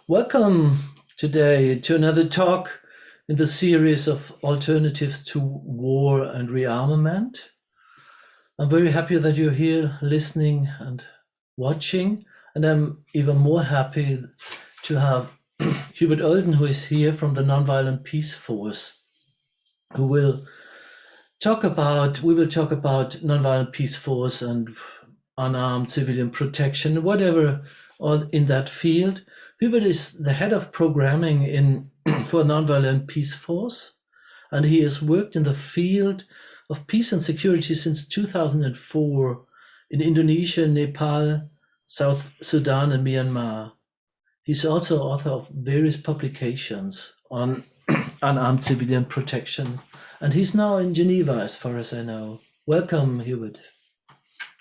Welcome today to another talk in the series of alternatives to war and rearmament. I'm very happy that you're here listening and watching, and I'm even more happy to have Huibert Oldenhuis here from the Nonviolent Peaceforce, who will we will talk about nonviolent peace force and unarmed civilian protection, whatever all in that field. Hubert is the head of programming in for Nonviolent Peace Force, and he has worked in the field of peace and security since 2004 in Indonesia, Nepal, South Sudan, and Myanmar. He's also author of various publications on unarmed civilian protection, and he's now in Geneva, as far as I know. Welcome, Hubert.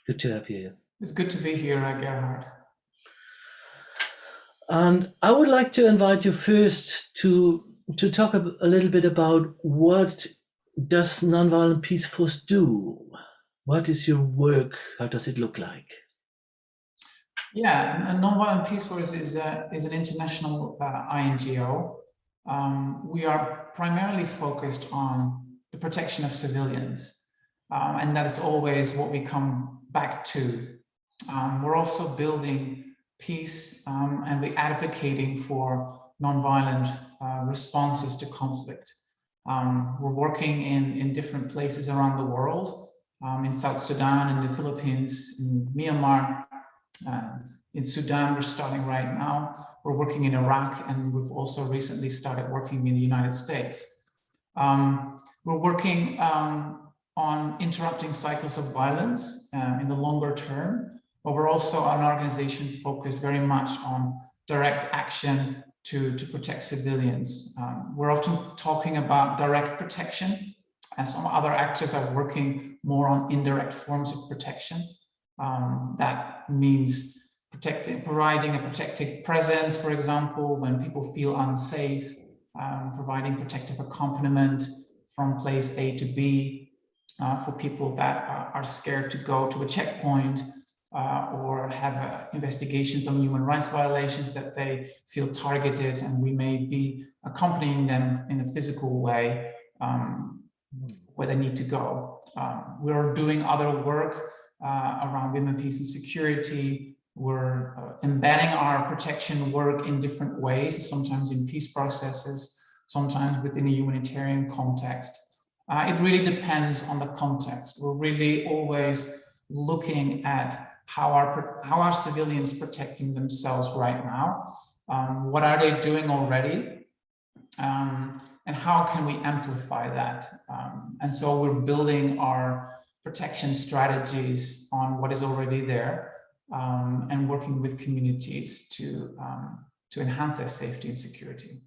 Good to have you here. It's good to be here, Gerhard. And I would like to invite you first to talk a little bit about what does Nonviolent Peace Force do? What is your work? How does it look like? Yeah, and Nonviolent Peaceforce is an international INGO. We are primarily focused on the protection of civilians, and that is always what we come back to. We're also building peace, and we're advocating for nonviolent responses to conflict. We're working in different places around the world, in South Sudan, in the Philippines, in Myanmar, in Sudan. We're starting right now. We're working in Iraq, and we've also recently started working in the United States. We're working on interrupting cycles of violence in the longer term, but we're also an organization focused very much on direct action to protect civilians. We're often talking about direct protection, and some other actors are working more on indirect forms of protection. That means providing a protective presence, for example, when people feel unsafe, providing protective accompaniment from place A to B for people that are scared to go to a checkpoint or have investigations on human rights violations that they feel targeted, and we may be accompanying them in a physical way where they need to go. We're doing other work around women, peace, and security. We're embedding our protection work in different ways, sometimes in peace processes, sometimes within a humanitarian context. It really depends on the context. We're really always looking at how are civilians protecting themselves right now? What are they doing already? And how can we amplify that? And so we're building our protection strategies on what is already there, and working with communities to enhance their safety and security.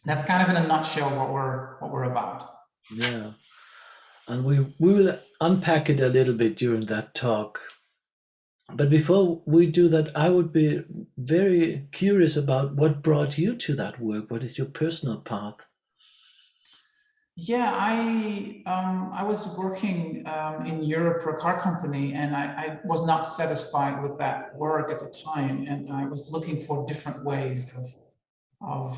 That's kind of in a nutshell what we're about. Yeah, and we will unpack it a little bit during that talk. But before we do that, I would be very curious about what brought you to that work. What is your personal path? Yeah, I was working in Europe for a car company, and I was not satisfied with that work at the time, and I was looking for different ways of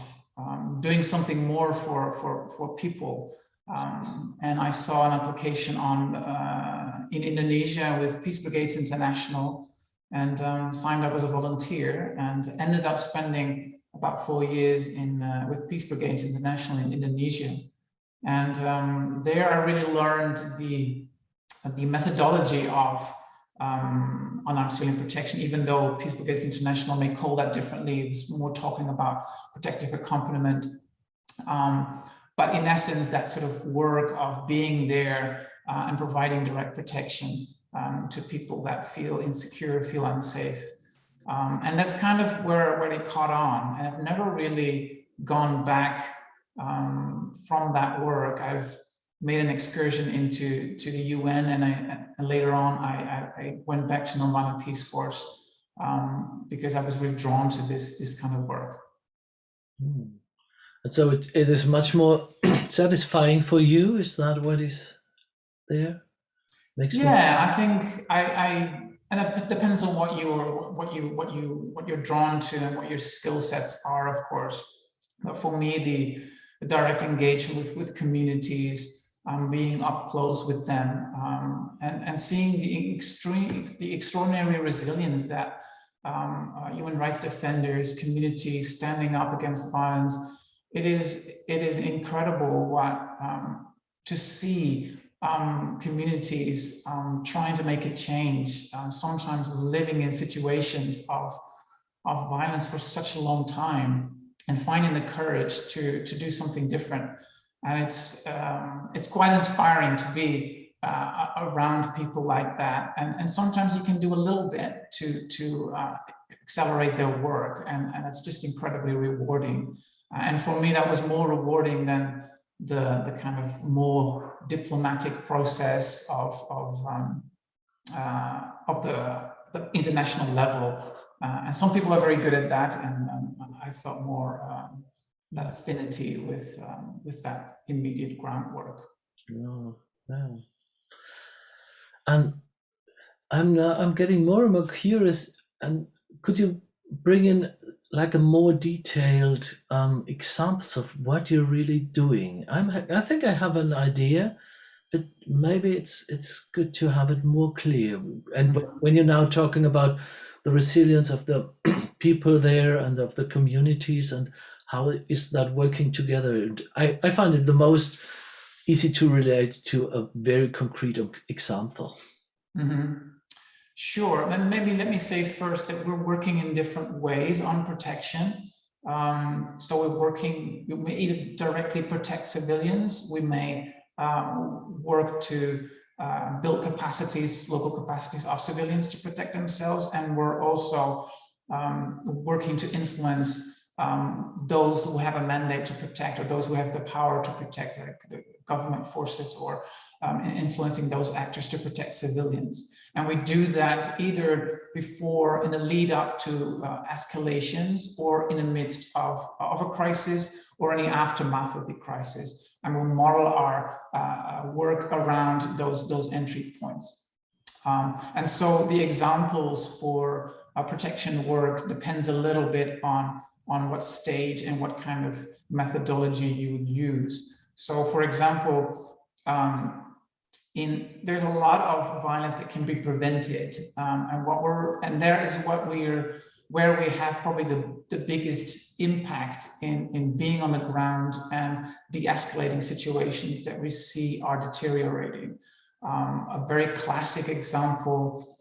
doing something more for people. And I saw an application on in Indonesia with Peace Brigades International, and signed up as a volunteer, and ended up spending about 4 years in with Peace Brigades International in Indonesia. And there I really learned the methodology of unarmed civilian protection, even though Peace Brigades International may call that differently. It was more talking about protective accompaniment. But in essence, that sort of work of being there and providing direct protection to people that feel insecure, feel unsafe. And that's kind of where it caught on. And I've never really gone back from that work. I've made an excursion into the UN, and later on I went back to Nonviolent Peaceforce because I was really drawn to this kind of work. And so it is much more satisfying for you. Is that what is there? I think I it depends on what you're drawn to and what your skill sets are, of course. But for me, the direct engagement with communities, being up close with them, and seeing the extraordinary resilience that human rights defenders, communities standing up against violence. It is incredible what to see communities trying to make a change, sometimes living in situations of violence for such a long time, and finding the courage to do something different. And it's quite inspiring to be around people like that. And sometimes you can do a little bit to accelerate their work, and it's just incredibly rewarding. And for me, that was more rewarding than the kind of more diplomatic process of the international level. And some people are very good at that, and I felt more that affinity with that immediate groundwork. Oh, wow. And I'm getting more and more curious. And could you bring in like a more detailed examples of what you're really doing? I think I have an idea, but maybe it's good to have it more clear. And when you're now talking about the resilience of the people there and of the communities, and how is that working together, I find it the most easy to relate to a very concrete example. Mm-hmm. Sure, and maybe let me say first that we're working in different ways on protection. So we may either directly protect civilians, we may work to build capacities, local capacities of civilians to protect themselves, and we're also working to influence those who have a mandate to protect, or those who have the power to protect, the government forces, or influencing those actors to protect civilians. And we do that either before, in the lead up to escalations, or in the midst of a crisis, or any aftermath of the crisis. And we'll model our work around those entry points. And so the examples for protection work depends a little bit on what stage and what kind of methodology you would use. So, for example, there's a lot of violence that can be prevented, and there is where we have probably the biggest impact in being on the ground and de-escalating situations that we see are deteriorating. A very classic example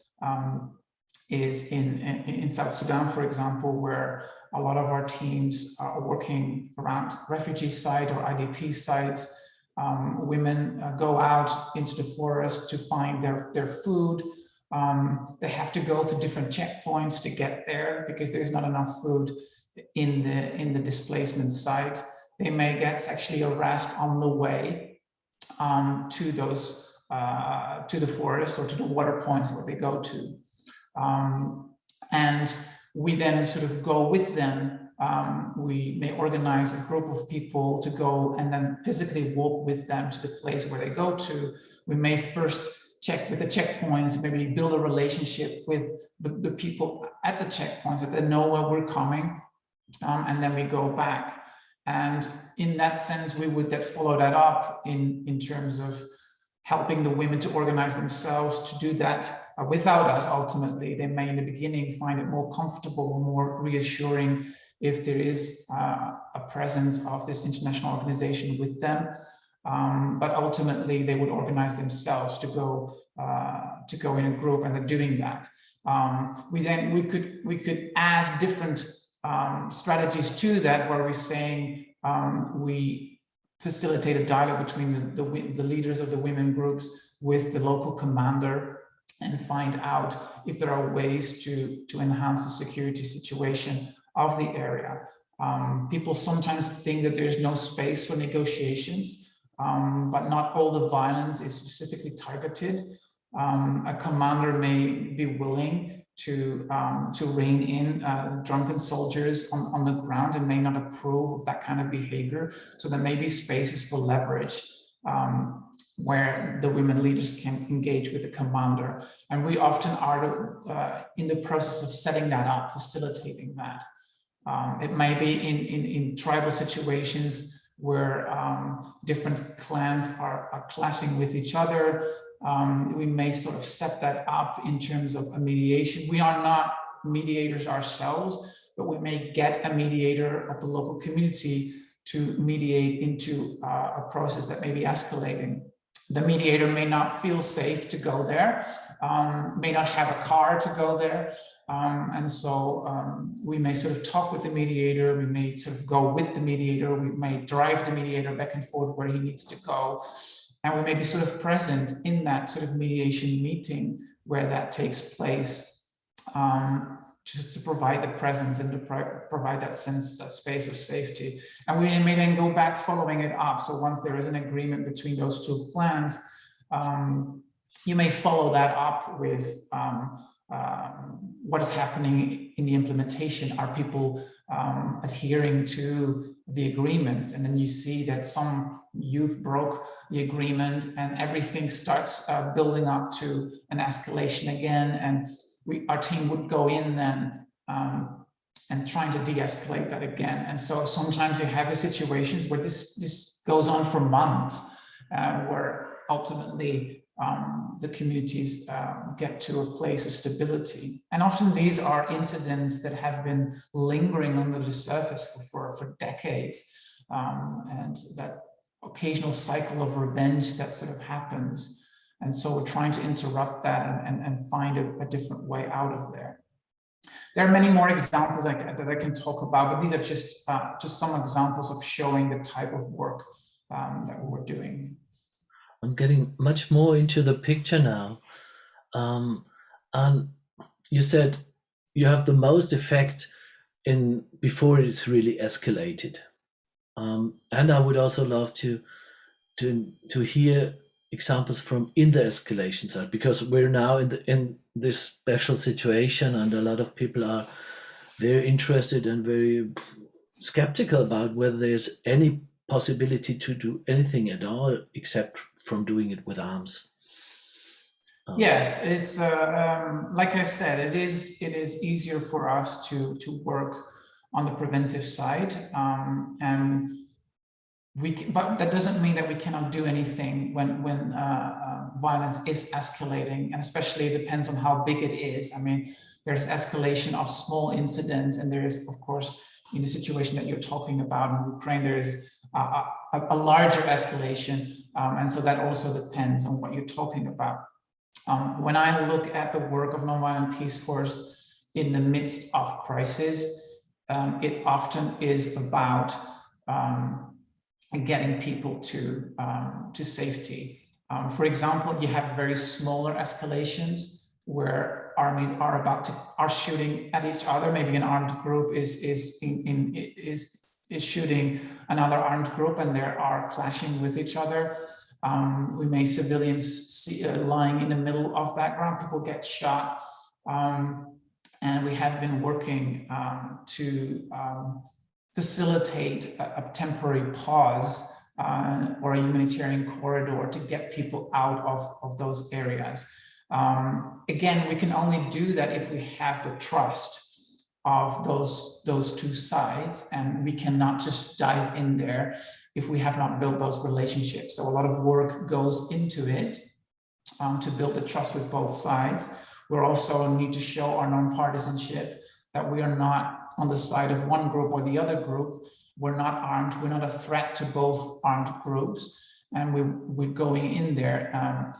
is in South Sudan, for example, where a lot of our teams are working around refugee sites or IDP sites. Women go out into the forest to find their food. They have to go to different checkpoints to get there because there's not enough food in the displacement site. They may get sexually harassed on the way to the forest or to the water points where they go to. And we then sort of go with them. We may organize a group of people to go and then physically walk with them to the place where they go to. We may first check with the checkpoints, maybe build a relationship with the people at the checkpoints, that they know where we're coming, and then we go back. And in that sense, we would follow that up in terms of helping the women to organize themselves to do that without us. Ultimately, they may in the beginning find it more comfortable, more reassuring if there is a presence of this international organization with them. But ultimately, they would organize themselves to go in a group, and they're doing that. We could add different strategies to that, where we're saying we facilitate a dialogue between the leaders of the women groups with the local commander, and find out if there are ways to enhance the security situation of the area. People sometimes think that there's no space for negotiations, but not all the violence is specifically targeted. A commander may be willing to rein in drunken soldiers on the ground, and may not approve of that kind of behavior. So there may be spaces for leverage. where the women leaders can engage with the commander. And we often are in the process of setting that up, facilitating that. It may be in tribal situations where different clans are clashing with each other. We may sort of set that up in terms of a mediation. We are not mediators ourselves, but we may get a mediator of the local community to mediate into a process that may be escalating. The mediator may not feel safe to go there, may not have a car to go there. And so we may sort of talk with the mediator, we may sort of go with the mediator, we may drive the mediator back and forth where he needs to go. And we may be sort of present in that sort of mediation meeting where that takes place, just to provide the presence and to provide that sense, that space of safety. And we may then go back following it up. So once there is an agreement between those two clans, you may follow that up with what is happening in the implementation. Are people adhering to the agreements? And then you see that some youth broke the agreement and everything starts building up to an escalation again. And our team would go in then and trying to de-escalate that again. And so sometimes you have situations where this goes on for months, where ultimately the communities get to a place of stability. And often these are incidents that have been lingering under the surface for decades. And that occasional cycle of revenge that sort of happens. And so we're trying to interrupt that and find a different way out of there. There are many more examples that I can talk about, but these are just some examples of showing the type of work that we're doing. I'm getting much more into the picture now. And you said you have the most effect before it's really escalated. And I would also love to hear examples from in the escalation side, because we're now in this special situation, and a lot of people are very interested and very skeptical about whether there's any possibility to do anything at all except from doing it with arms. Yes, it's like I said, it is easier for us to work on the preventive side, and but that doesn't mean that we cannot do anything when violence is escalating, and especially it depends on how big it is. I mean, there's escalation of small incidents, and there is, of course, in the situation that you're talking about in Ukraine, there is a larger escalation, and so that also depends on what you're talking about. When I look at the work of Nonviolent Peaceforce in the midst of crisis, it often is about getting people to safety. For example, you have very smaller escalations where armies are shooting at each other. Maybe an armed group is shooting another armed group, and they are clashing with each other. We may civilians lying in the middle of that ground. People get shot, and we have been working to facilitate a temporary pause or a humanitarian corridor to get people out of those areas. Again, we can only do that if we have the trust of those two sides, and we cannot just dive in there if we have not built those relationships. So a lot of work goes into it to build the trust with both sides. We also need to show our non-partisanship, that we are not on the side of one group or the other group. We're not armed, we're not a threat to both armed groups, and we're going in there.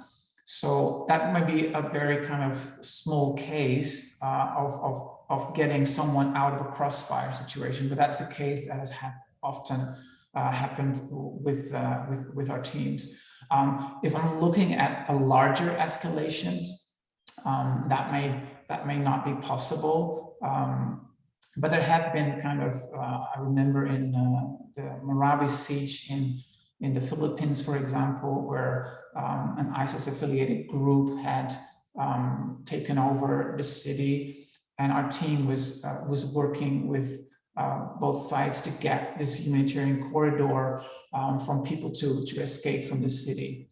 So that might be a very kind of small case of getting someone out of a crossfire situation, but that's a case that has often happened with our teams. If I'm looking at a larger escalations, that may not be possible. But there have been kind of, I remember in the Marawi siege in the Philippines, for example, where an ISIS-affiliated group had taken over the city, and our team was working with both sides to get this humanitarian corridor from people to escape from the city.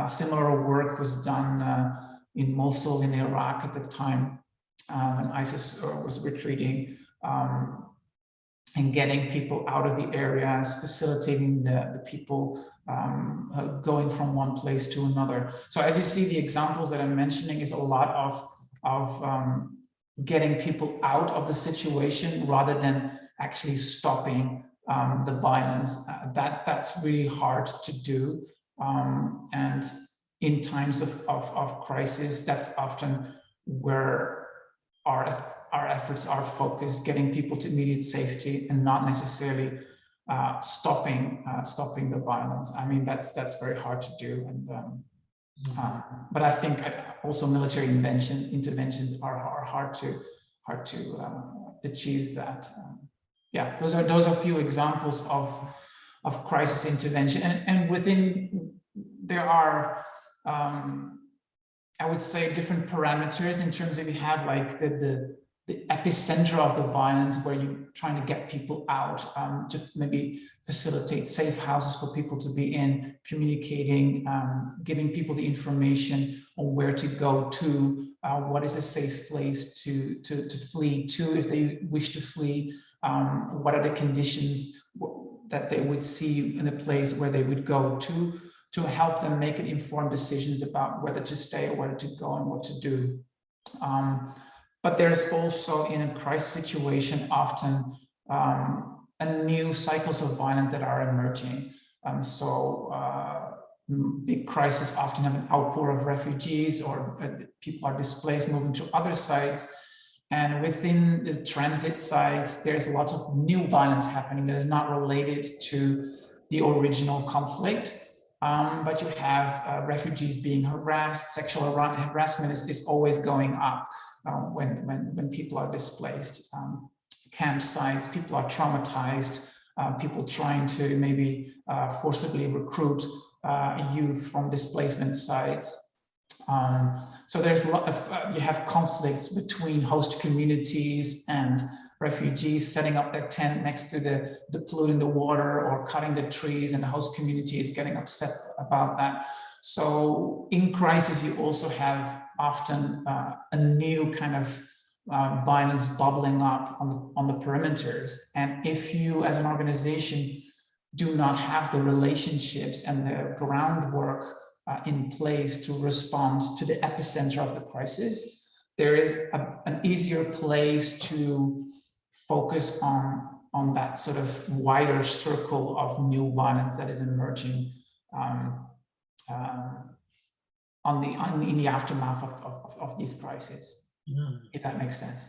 Similar work was done in Mosul in Iraq at the time when ISIS was retreating, and getting people out of the areas, facilitating the people going from one place to another. So as you see, the examples that I'm mentioning is a lot of getting people out of the situation rather than actually stopping the violence. That's really hard to do. And in times of crisis, that's often where our efforts are focused, getting people to immediate safety and not necessarily stopping the violence. I mean, that's very hard to do. And but I think also military interventions are hard to achieve that. Yeah, those are a few examples of crisis intervention, and within there are I would say different parameters in terms of you have like the epicenter of the violence where you're trying to get people out, to maybe facilitate safe houses for people to be in, communicating, giving people the information on where to go to, what is a safe place to flee to if they wish to flee, what are the conditions that they would see in a place where they would go to help them make informed decisions about whether to stay or whether to go and what to do. But there's also, in a crisis situation, often new cycles of violence that are emerging. Big crises often have an outpour of refugees, or people are displaced, moving to other sites. And within the transit sites, there's lots of new violence happening that is not related to the original conflict. But you have refugees being harassed. Sexual harassment is always going up when people are displaced. Campsites, people are traumatized. People trying to maybe forcibly recruit youth from displacement sites. So there's a lot of, you have conflicts between host communities and refugees setting up their tent next to the polluting the water or cutting the trees, and the host community is getting upset about that. So in crisis, you also have often a new kind of violence bubbling up on the perimeters. And if you as an organization do not have the relationships and the groundwork in place to respond to the epicenter of the crisis, there is an easier place to focus on that sort of wider circle of new violence that is emerging in the aftermath of these crises. Yeah. If that makes sense.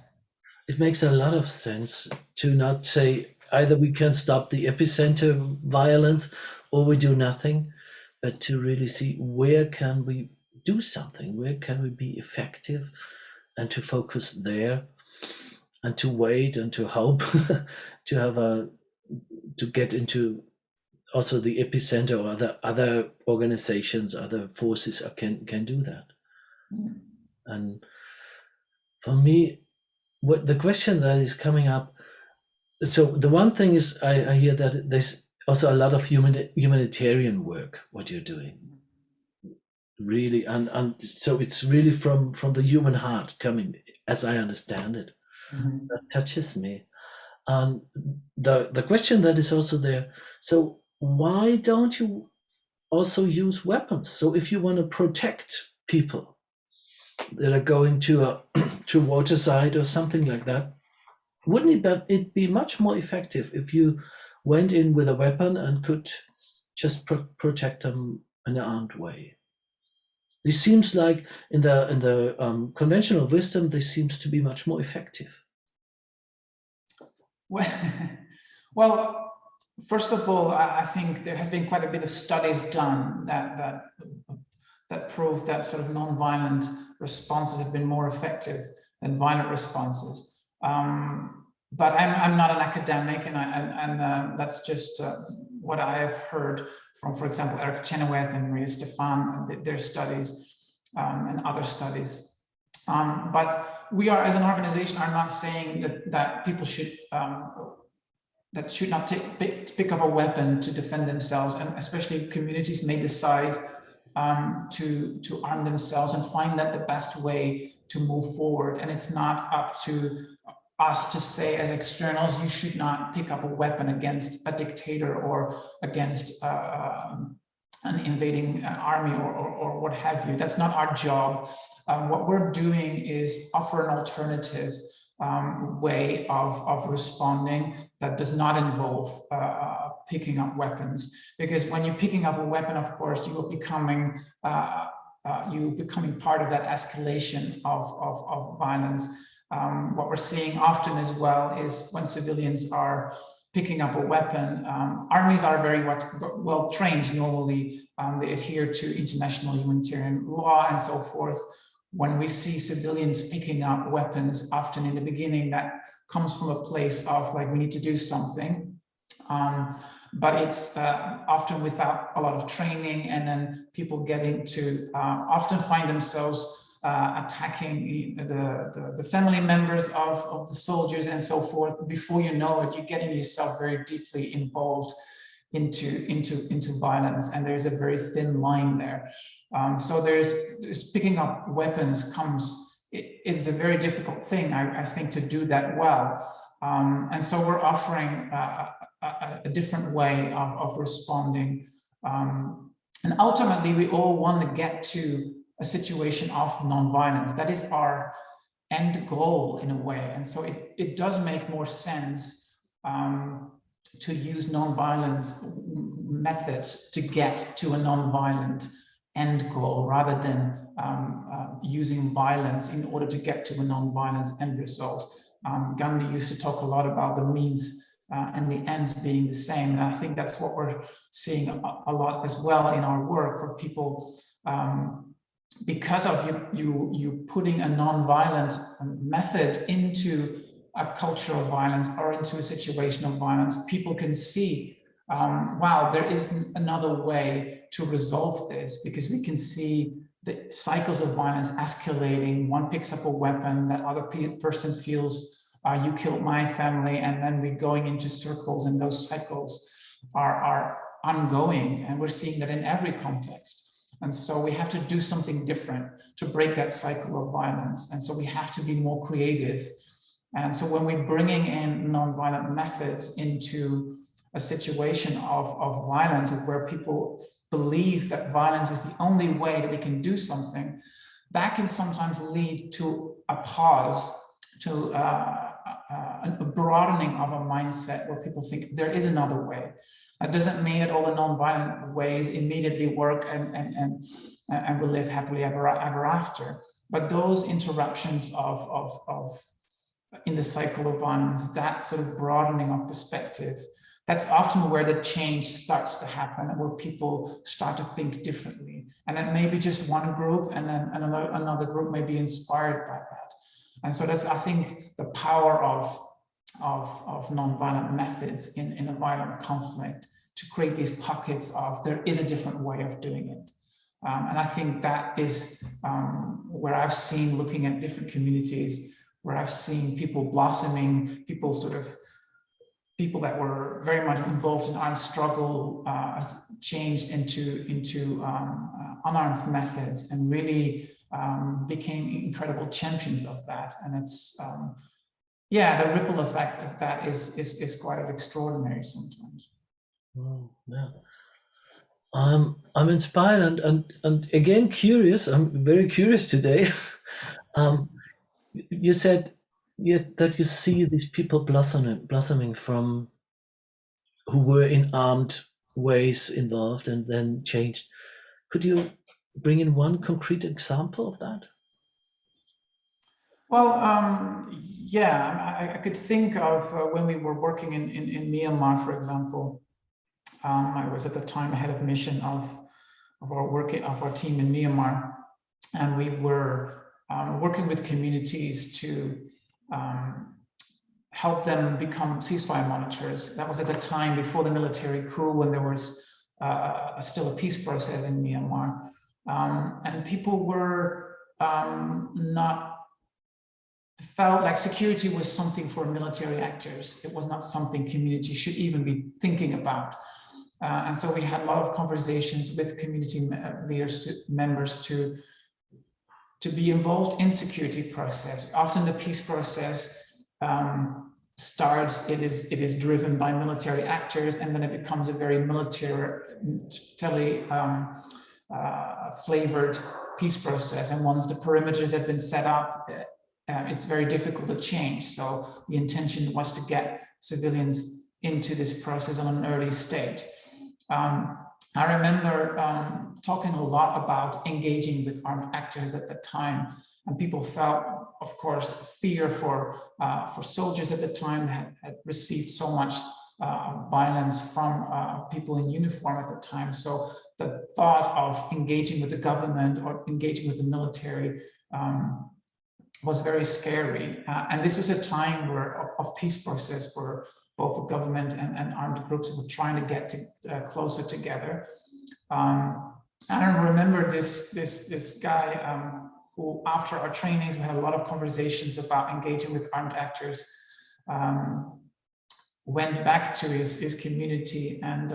It makes a lot of sense to not say either we can stop the epicenter violence or we do nothing, but to really see where can we do something, where can we be effective, and to focus there, and to wait and to hope to have to get into also the epicenter, or other organizations, other forces can do that. Mm. And for me, what the question that is coming up, so the one thing is I hear that there's also a lot of humanitarian work what you're doing, really, and so it's really from the human heart coming, as I understand it. Mm-hmm. That touches me. And the question that is also there, so why don't you also use weapons? So if you want to protect people that are going to waterside or something like that, wouldn't it be much more effective if you went in with a weapon and could just protect them in an armed way? This seems like in the conventional wisdom, this seems to be much more effective. Well, first of all, I think there has been quite a bit of studies done that prove that sort of non-violent responses have been more effective than violent responses. But I'm not an academic, and that's just what I have heard from, for example, Eric Chenoweth and Maria Stefan, their studies and other studies. But we are, as an organization, are not saying that people should not pick up a weapon to defend themselves, and especially communities may decide to arm themselves and find that the best way to move forward. And it's not up to us to say as externals, you should not pick up a weapon against a dictator or against an invading army or what have you. That's not our job. What we're doing is offer an alternative way of responding that does not involve picking up weapons. Because when you're picking up a weapon, of course, you are becoming part of that escalation of violence. What we're seeing often as well is when civilians are picking up a weapon, armies are very well trained normally. They adhere to international humanitarian law and so forth. When we see civilians picking up weapons, often in the beginning, that comes from a place of like, we need to do something. But it's often without a lot of training, and then people getting to often find themselves attacking the family members of the soldiers and so forth. Before you know it, you're getting yourself very deeply involved into violence, and there's a very thin line there. So there's picking up weapons it's a very difficult thing, I think, to do that well. And so we're offering a different way of responding. And ultimately, we all want to get to a situation of nonviolence. That is our end goal in a way. And so it does make more sense to use nonviolence methods to get to a nonviolent end goal rather than using violence in order to get to a nonviolent end result. Gandhi used to talk a lot about the means and the ends being the same. And I think that's what we're seeing a lot as well in our work, where people, because of you putting a non-violent method into a culture of violence or into a situation of violence, people can see, wow, there is another way to resolve this, because we can see the cycles of violence escalating. One picks up a weapon, that other person feels, you killed my family, and then we're going into circles, and those cycles are ongoing, and we're seeing that in every context. And so we have to do something different to break that cycle of violence. And so we have to be more creative. And so when we're bringing in nonviolent methods into a situation of violence, where people believe that violence is the only way that they can do something, that can sometimes lead to a pause, to a broadening of a mindset where people think there is another way. That doesn't mean that all the nonviolent ways immediately work and we'll live happily ever after. But those interruptions of in the cycle of violence, that sort of broadening of perspective, that's often where the change starts to happen, and where people start to think differently. And it may be just one group, and then another group may be inspired by that. And so that's, I think, the power of nonviolent methods in a violent conflict, to create these pockets of there is a different way of doing it. And I think that is where I've seen, looking at different communities, where I've seen people blossoming, people that were very much involved in armed struggle changed into unarmed methods, and really became incredible champions of that. And it's, yeah, the ripple effect of that is quite extraordinary sometimes. Oh, yeah. I'm inspired and again curious. I'm very curious today. You said that you see these people blossoming from who were in armed ways involved and then changed. Could you bring in one concrete example of that? Well, yeah, I could think of when we were working in Myanmar, for example. I was at the time head of mission of our team in Myanmar, and we were working with communities to help them become ceasefire monitors. That was at the time before the military coup, when there was still a peace process in Myanmar, and people were felt like security was something for military actors. It was not something community should even be thinking about. And so we had a lot of conversations with community leaders, members to be involved in security process. Often the peace process starts, it is driven by military actors, and then it becomes a very militarily flavored peace process. And once the perimeters have been set up, it's very difficult to change. So the intention was to get civilians into this process on an early stage. I remember talking a lot about engaging with armed actors at the time, and people felt, of course, fear for soldiers at the time that had received so much violence from people in uniform at the time. So the thought of engaging with the government or engaging with the military was very scary. And this was a time of peace process where both the government and armed groups were trying to get closer together. I remember this guy who, after our trainings, we had a lot of conversations about engaging with armed actors, went back to his community, and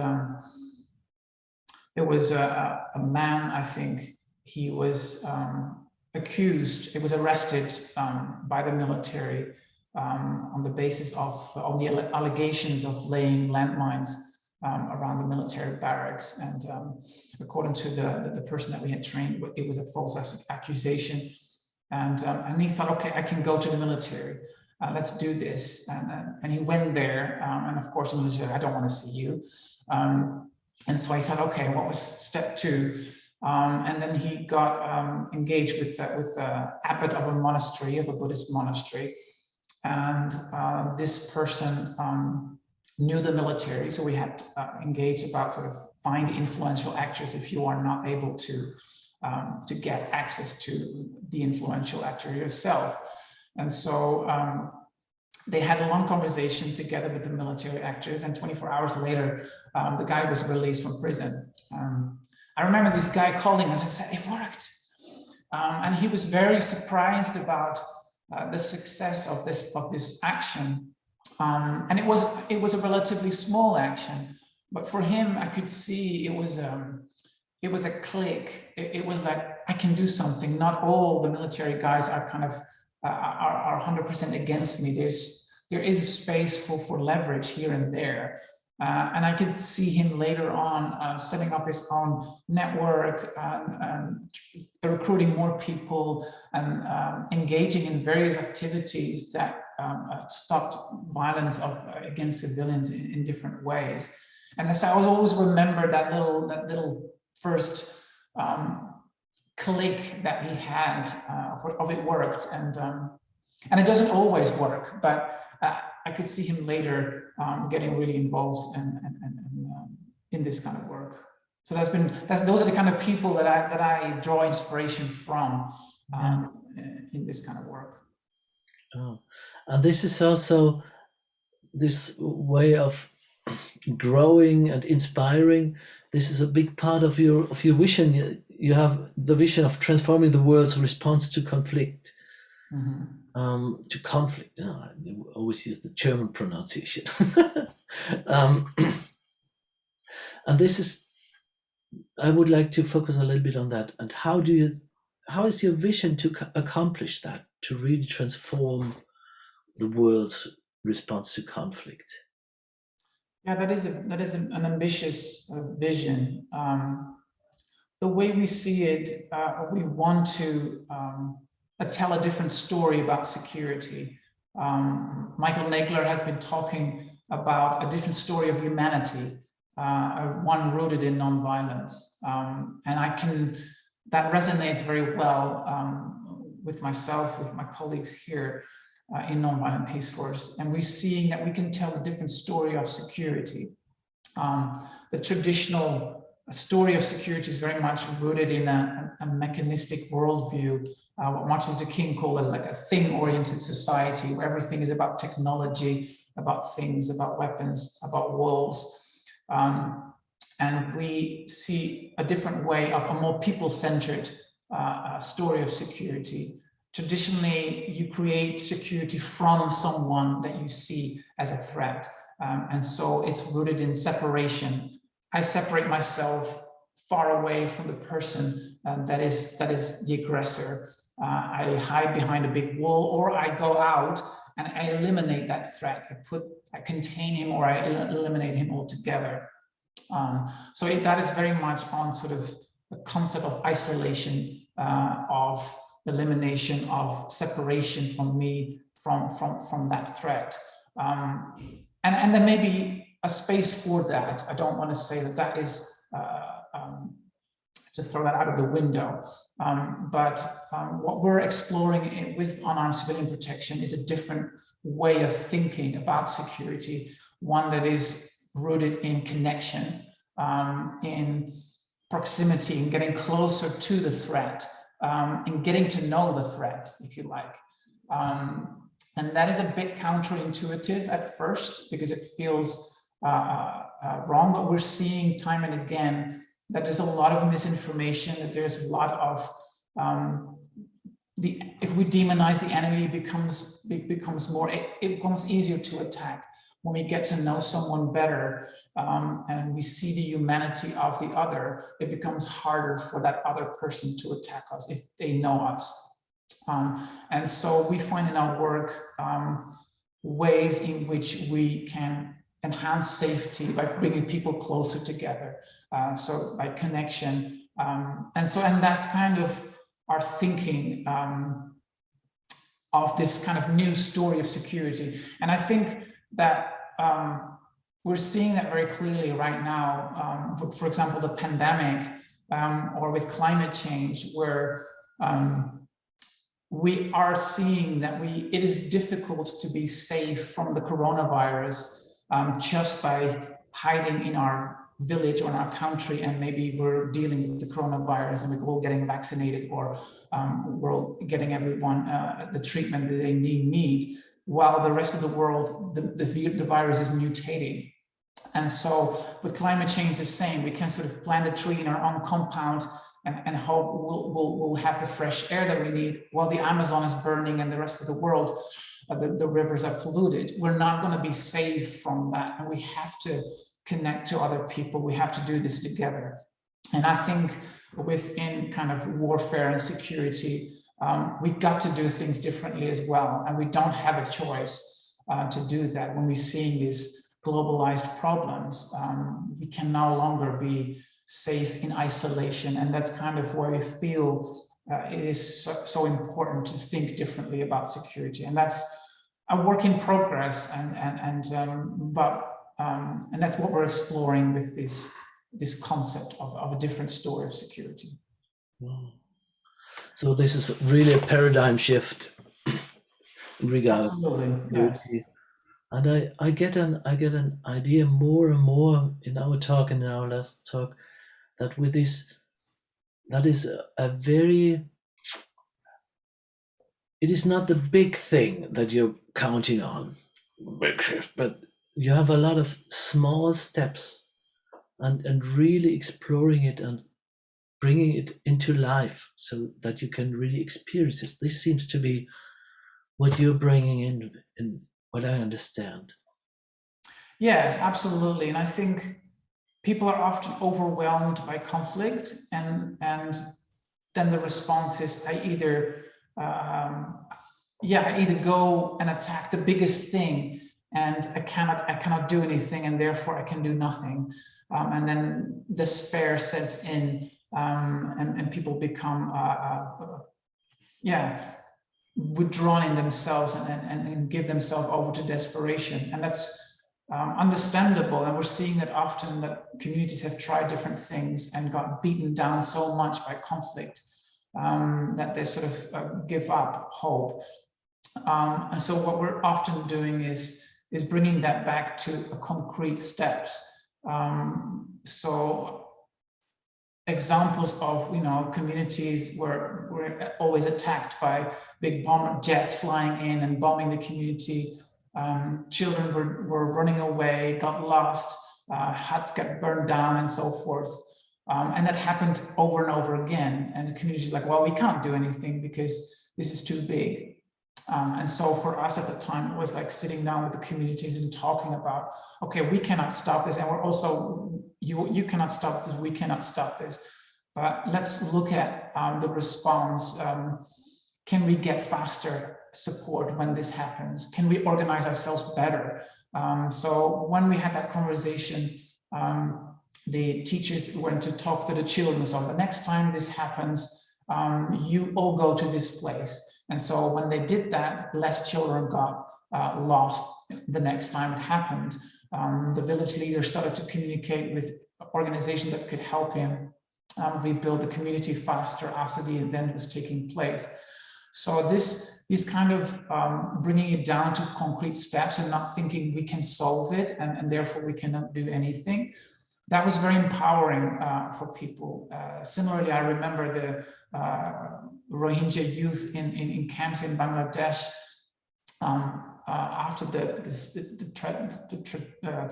there was a man, I think he was accused, he was arrested by the military on the basis of, on the allegations of laying landmines around the military barracks. And according to the person that we had trained, it was a false accusation. And he thought, okay, I can go to the military. Let's do this. And he went there. And of course, the military, I don't want to see you. And so I thought, okay, what was step two? And then he got engaged with the abbot of a monastery, of a Buddhist monastery. And this person knew the military, so we had engaged about sort of find influential actors if you are not able to get access to the influential actor yourself. And so they had a long conversation together with the military actors, and 24 hours later, the guy was released from prison. I remember this guy calling us and said, it worked. And he was very surprised about the success of this action. And it was a relatively small action, but for him, I could see it was a click. It was like, I can do something. Not all the military guys are kind of are 100% against me. There is a space for leverage here and there. And I could see him later on setting up his own network and recruiting more people and engaging in various activities that stopped violence against civilians in different ways. And as I always remember that little first click that he had of it worked, and it doesn't always work, but I could see him later getting really involved in this kind of work. So those are the kind of people that I draw inspiration from in this kind of work. Oh. And this is also this way of growing and inspiring. This is a big part of your vision. You have the vision of transforming the world's response to conflict. Mm-hmm. To conflict. Oh, I always use the German pronunciation. And this is, I would like to focus a little bit on that. And how is your vision to accomplish that, to really transform the world's response to conflict? Yeah, that is an ambitious vision. The way we see it, we want to tell a different story about security. Michael Nagler has been talking about a different story of humanity, one rooted in nonviolence. And that resonates very well with myself, with my colleagues here in Nonviolent Peaceforce. And we're seeing that we can tell a different story of security. The traditional story of security is very much rooted in a mechanistic worldview, what Martin Luther King called like a thing-oriented society, where everything is about technology, about things, about weapons, about walls. And we see a different way of a more people-centered story of security. Traditionally, you create security from someone that you see as a threat. And so it's rooted in separation. I separate myself far away from the person that is the aggressor. I hide behind a big wall, or I go out and I eliminate that threat. I contain him, or I eliminate him altogether. So that is very much on sort of the concept of isolation, of elimination, of separation from me, from that threat. And there may be a space for that. I don't want to say that is to throw that out of the window. But what we're exploring with unarmed civilian protection is a different way of thinking about security, one that is rooted in connection, in proximity, in getting closer to the threat, in getting to know the threat, if you like. And that is a bit counterintuitive at first, because it feels wrong, but we're seeing time and again that there's a lot of misinformation, that there's a lot of, if we demonize the enemy, it becomes easier to attack. When we get to know someone better, and we see the humanity of the other, it becomes harder for that other person to attack us if they know us. And so we find in our work ways in which we can enhance safety by bringing people closer together, so by connection, and that's kind of our thinking of this kind of new story of security. And I think that we're seeing that very clearly right now, for example, the pandemic, or with climate change, where we are seeing that it is difficult to be safe from the coronavirus just by hiding in our village or in our country, and maybe we're dealing with the coronavirus and we're all getting vaccinated, or we're all getting everyone the treatment that they need, while the rest of the world, the virus is mutating. And so with climate change, the same, we can sort of plant a tree in our own compound and hope we'll have the fresh air that we need, while the Amazon is burning and the rest of the world, the rivers are polluted. We're not going to be safe from that, and we have to connect to other people. We have to do this together. And I think within kind of warfare and security, we got to do things differently as well, and we don't have a choice to do that. When we're seeing these globalized problems, we can no longer be safe in isolation, and that's kind of where we feel it is so important to think differently about security. And that's a work in progress, and that's what we're exploring with this concept of a different story of security. Wow. So this is really a paradigm shift regarding absolutely, yes. And I get an idea more and more in our talk and in our last talk, that with this, that is a very, it is not the big thing that you're counting on, big shift, but you have a lot of small steps, and really exploring it and bringing it into life so that you can really experience it. This seems to be what you're bringing in what I understand. Yes, absolutely. And I think people are often overwhelmed by conflict, and then the response is I either go and attack the biggest thing, and I cannot do anything, and therefore I can do nothing, and then despair sets in, and people become withdrawn in themselves, and give themselves over to desperation. And that's understandable, and we're seeing that often, that communities have tried different things and got beaten down so much by conflict that they sort of give up hope. And so what we're often doing is bringing that back to concrete steps. So examples of communities where we're always attacked by big bomber jets flying in and bombing the community. Children were running away, got lost, huts got burned down, and so forth. And that happened over and over again. And the community is like, well, we can't do anything because this is too big. And so for us at the time, it was like sitting down with the communities and talking about, okay, we cannot stop this. And we're also, you cannot stop this, we cannot stop this. But let's look at the response. Can we get faster support when this happens? Can we organize ourselves better? So when we had that conversation, the teachers went to talk to the children. So the next time this happens, you all go to this place. And so when they did that, less children got lost the next time it happened. The village leader started to communicate with organizations that could help him rebuild the community faster after the event was taking place. So this is kind of bringing it down to concrete steps and not thinking we can solve it and therefore we cannot do anything. That was very empowering for people. Similarly, I remember the Rohingya youth in camps in Bangladesh after the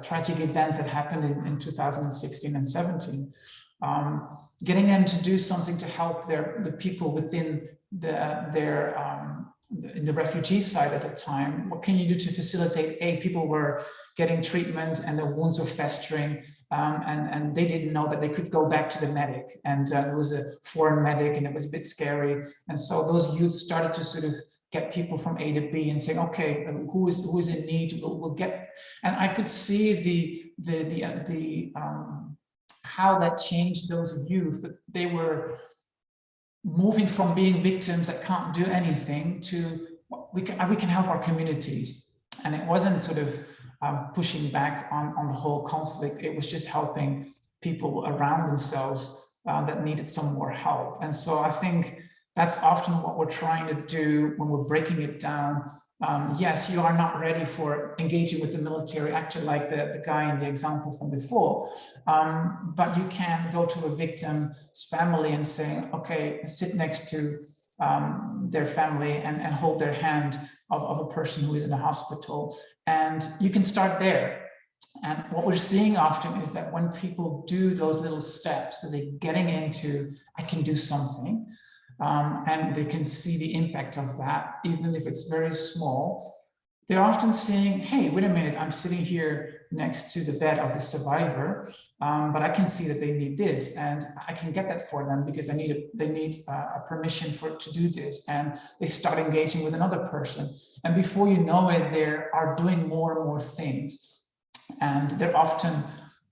tragic events that happened in 2016 and 17. Getting them to do something to help the people within in the refugee side at the time. What can you do to facilitate? People were getting treatment and the wounds were festering, and they didn't know that they could go back to the medic, and it was a foreign medic and it was a bit scary. And so those youths started to sort of get people from A to B and saying, okay, who is in need, we'll get. And I could see the how that changed those youth, that they were moving from being victims that can't do anything to we can help our communities. And it wasn't sort of pushing back on the whole conflict. It was just helping people around themselves that needed some more help. And so I think that's often what we're trying to do when we're breaking it down. Yes, you are not ready for engaging with the military, actually, like the guy in the example from before, but you can go to a victim's family and say, okay, sit next to their family and hold their hand of a person who is in the hospital, and you can start there. And what we're seeing often is that when people do those little steps, that they're getting into, I can do something, and they can see the impact of that, even if it's very small. They're often saying, hey, wait a minute, I'm sitting here next to the bed of the survivor, but I can see that they need this, and I can get that for them because they need a permission to do this. And they start engaging with another person. And before you know it, they are doing more and more things. And they're often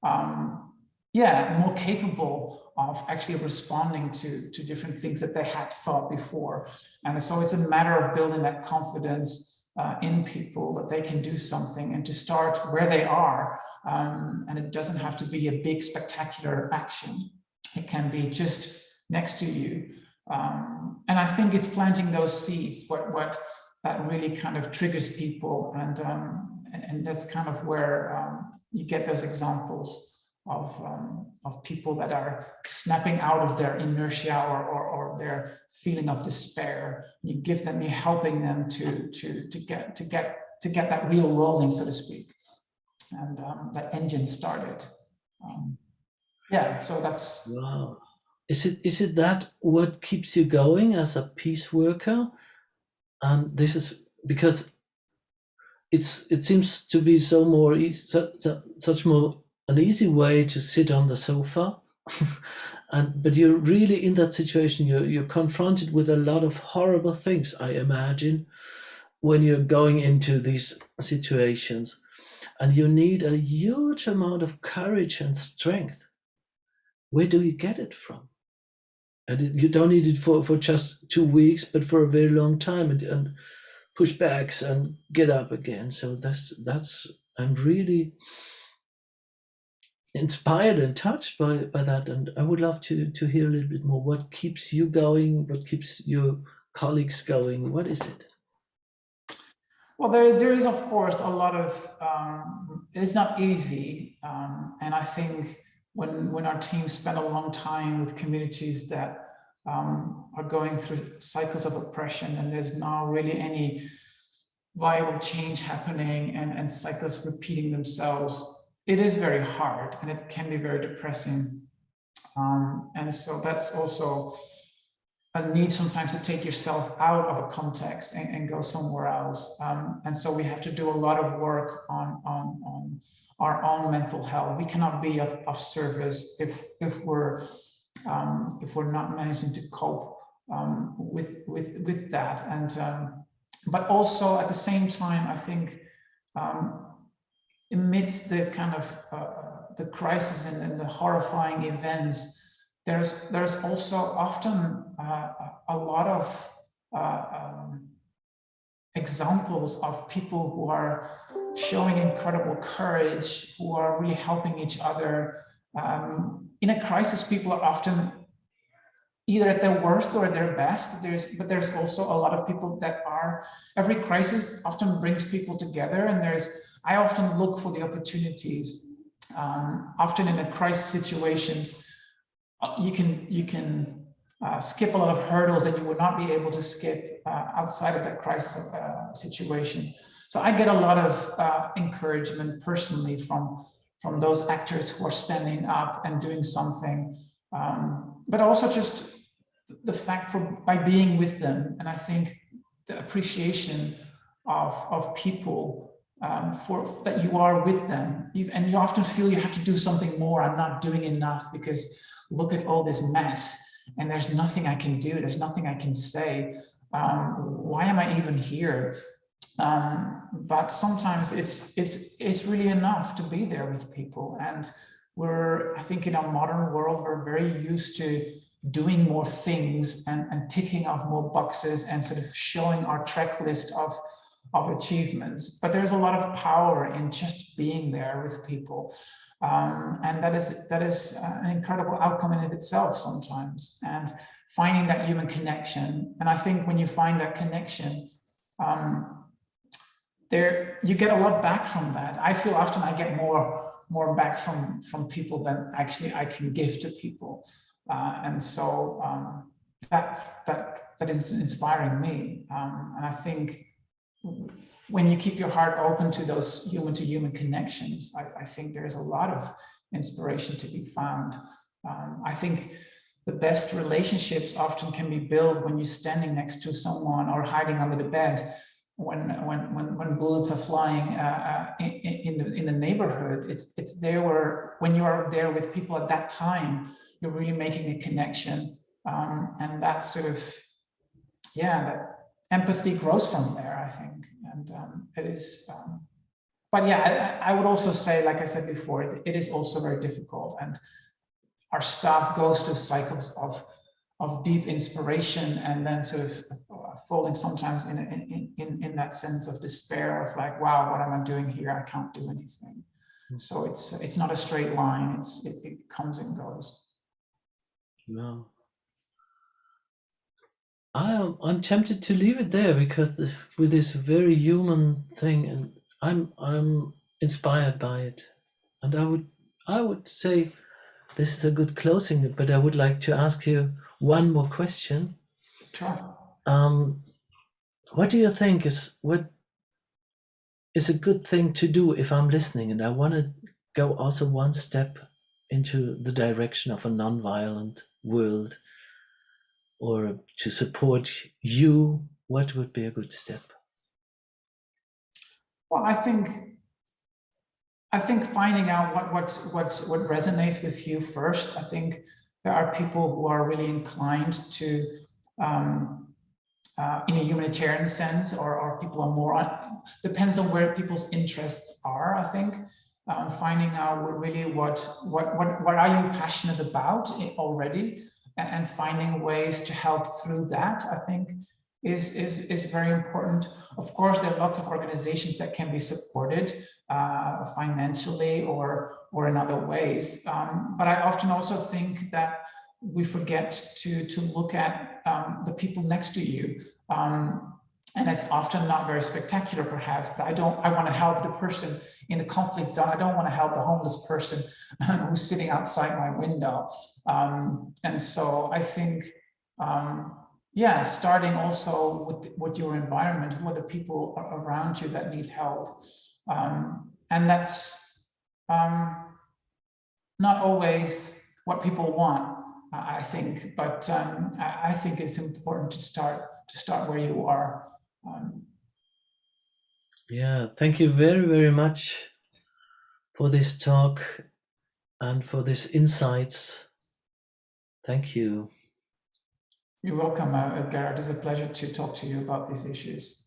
more capable of actually responding to different things that they had thought before. And so it's a matter of building that confidence in people that they can do something and to start where they are. And it doesn't have to be a big spectacular action. It can be just next to you. And I think it's planting those seeds, what that really kind of triggers people. And that's kind of where you get those examples of people that are snapping out of their inertia or their feeling of despair. You give them, you're helping them to get that wheel rolling, so to speak, and that engine started. So that's. Wow. Is it that what keeps you going as a peace worker? And this is because it seems to be so more such more an easy way to sit on the sofa, but you're really in that situation. You're confronted with a lot of horrible things, I imagine, when you're going into these situations, and you need a huge amount of courage and strength. Where do you get it from? And you don't need it for just 2 weeks, but for a very long time, and pushbacks and get up again. So that's I'm really inspired and touched by that, and I would love to hear a little bit more. What keeps you going? What keeps your colleagues going? What is it? Well, there is, of course, a lot of, it's not easy. And I think when our teams spend a long time with communities that are going through cycles of oppression, and there's not really any viable change happening, and cycles repeating themselves, it is very hard and it can be very depressing. And so that's also a need sometimes to take yourself out of a context and go somewhere else. And so we have to do a lot of work on our own mental health. We cannot be of service if we're not managing to cope with that. And but also at the same time, I think amidst the kind of the crisis and the horrifying events, there's also often a lot of examples of people who are showing incredible courage, who are really helping each other. In a crisis, people are often either at their worst or at their best. But there's also a lot of people that are, every crisis often brings people together, and I often look for the opportunities. Often in a crisis situations, you can skip a lot of hurdles that you would not be able to skip outside of that crisis situation. So I get a lot of encouragement personally from those actors who are standing up and doing something, but also just the fact by being with them. And I think the appreciation of people for that you are with them, and you often feel you have to do something more. I'm not doing enough because look at all this mess, and there's nothing I can do. There's nothing I can say. Why am I even here? But sometimes it's really enough to be there with people. And I think in our modern world, we're very used to doing more things and ticking off more boxes and sort of showing our track list of achievements. But there's a lot of power in just being there with people. And that is an incredible outcome in itself sometimes, and finding that human connection. And I think when you find that connection, you get a lot back from that. I feel often I get more back from people than actually I can give to people. And so that is inspiring me. And I think when you keep your heart open to those human-to-human connections, I think there's a lot of inspiration to be found. I think the best relationships often can be built when you're standing next to someone or hiding under the bed when bullets are flying in the neighborhood. It's there where, when you are there with people at that time, you're really making a connection, and that sort of, that empathy grows from there, I think. And it is, but yeah, I would also say, like I said before, it is also very difficult, and our staff goes through cycles of deep inspiration, and then sort of falling sometimes in that sense of despair of like, wow, what am I doing here? I can't do anything. So it's not a straight line. It comes and goes. No. I'm tempted to leave it there, because with this very human thing, and I'm inspired by it, and I would say this is a good closing. But I would like to ask you one more question. Sure. What do you think is a good thing to do if I'm listening and I want to go also one step into the direction of a non-violent world, or to support you? What would be a good step? Well, I think finding out what resonates with you first. I think there are people who are really inclined to, in a humanitarian sense, or people are more depends on where people's interests are. I think finding out really what are you passionate about already, and finding ways to help through that, I think is very important. Of course, there are lots of organizations that can be supported financially or in other ways. But I often also think that we forget to look at the people next to you. And it's often not very spectacular, perhaps, but I want to help the person in the conflict zone. I don't want to help the homeless person who's sitting outside my window. And so I think, starting also with your environment, who are the people around you that need help. And that's not always what people want. I think. But I think it's important to start where you are. Yeah, thank you very, very much for this talk and for these insights. Thank you. You're welcome, Gerard. It's a pleasure to talk to you about these issues.